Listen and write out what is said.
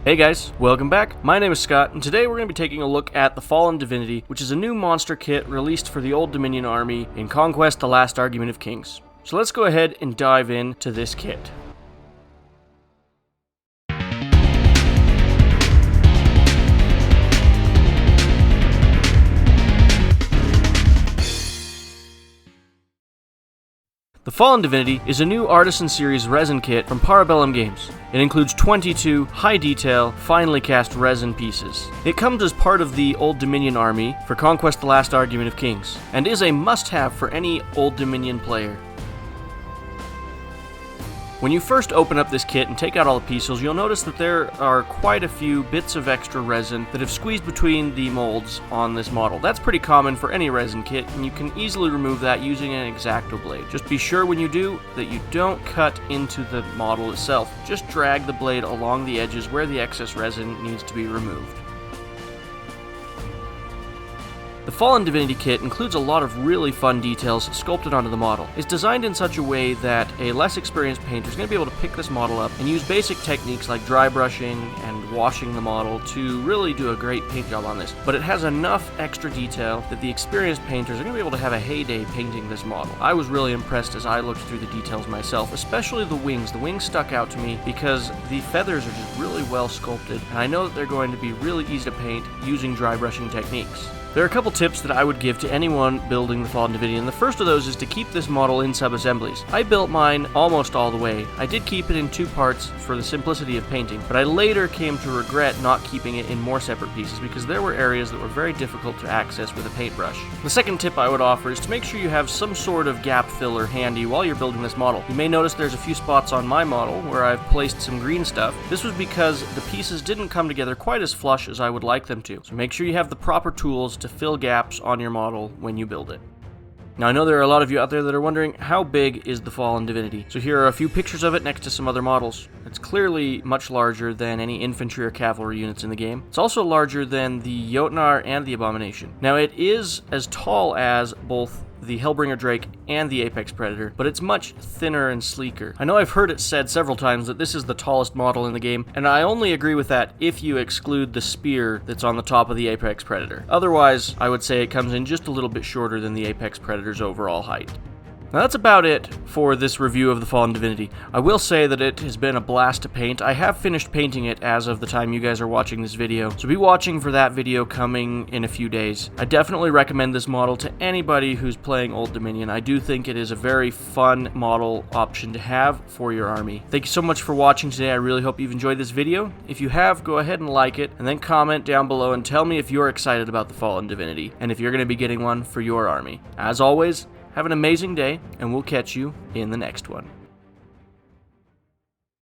Hey guys, welcome back. My name is Scott, and today we're going to be taking a look at the Fallen Divinity, which is a new monster kit released for the Old Dominion army in Conquest: The Last Argument of Kings. So let's go ahead and dive into this kit. The Fallen Divinity is a new Artisan Series resin kit from Bellum Games. It includes 22 high-detail, finely cast resin pieces. It comes as part of the Old Dominion army for Conquest: The Last Argument of Kings, and is a must-have for any Old Dominion player. When you first open up this kit and take out all the pieces, you'll notice that there are quite a few bits of extra resin that have squeezed between the molds on this model. That's pretty common for any resin kit, and you can easily remove that using an X-Acto blade. Just be sure when you do that you don't cut into the model itself. Just drag the blade along the edges where the excess resin needs to be removed. The Fallen Divinity kit includes a lot of really fun details sculpted onto the model. It's designed in such a way that a less experienced painter is going to be able to pick this model up and use basic techniques like dry brushing and washing the model to really do a great paint job on this. But it has enough extra detail that the experienced painters are going to be able to have a heyday painting this model. I was really impressed as I looked through the details myself, especially the wings. The wings stuck out to me because the feathers are just really well sculpted, and I know that they're going to be really easy to paint using dry brushing techniques. There are a couple tips that I would give to anyone building the Fallen Divinity, and the first of those is to keep this model in sub-assemblies. I built mine almost all the way. I did keep it in two parts for the simplicity of painting, but I later came to regret not keeping it in more separate pieces because there were areas that were very difficult to access with a paintbrush. The second tip I would offer is to make sure you have some sort of gap filler handy while you're building this model. You may notice there's a few spots on my model where I've placed some green stuff. This was because the pieces didn't come together quite as flush as I would like them to, so make sure you have the proper tools to fill gaps on your model when you build it. Now I know there are a lot of you out there that are wondering how big is the Fallen Divinity. So here are a few pictures of it next to some other models. It's clearly much larger than any infantry or cavalry units in the game. It's also larger than the Jotnar and the Abomination. Now it is as tall as both the Hellbringer Drake and the Apex Predator, but it's much thinner and sleeker. I know I've heard it said several times that this is the tallest model in the game, and I only agree with that if you exclude the spear that's on the top of the Apex Predator. Otherwise, I would say it comes in just a little bit shorter than the Apex Predator's overall height. Now that's about it for this review of the Fallen Divinity. I will say that it has been a blast to paint. I have finished painting it as of the time you guys are watching this video, so be watching for that video coming in a few days. I definitely recommend this model to anybody who's playing Old Dominion. I do think it is a very fun model option to have for your army. Thank you so much for watching today. I really hope you've enjoyed this video. If you have, go ahead and like it, and then comment down below and tell me if you're excited about the Fallen Divinity, and if you're going to be getting one for your army. As always, have an amazing day, and we'll catch you in the next one.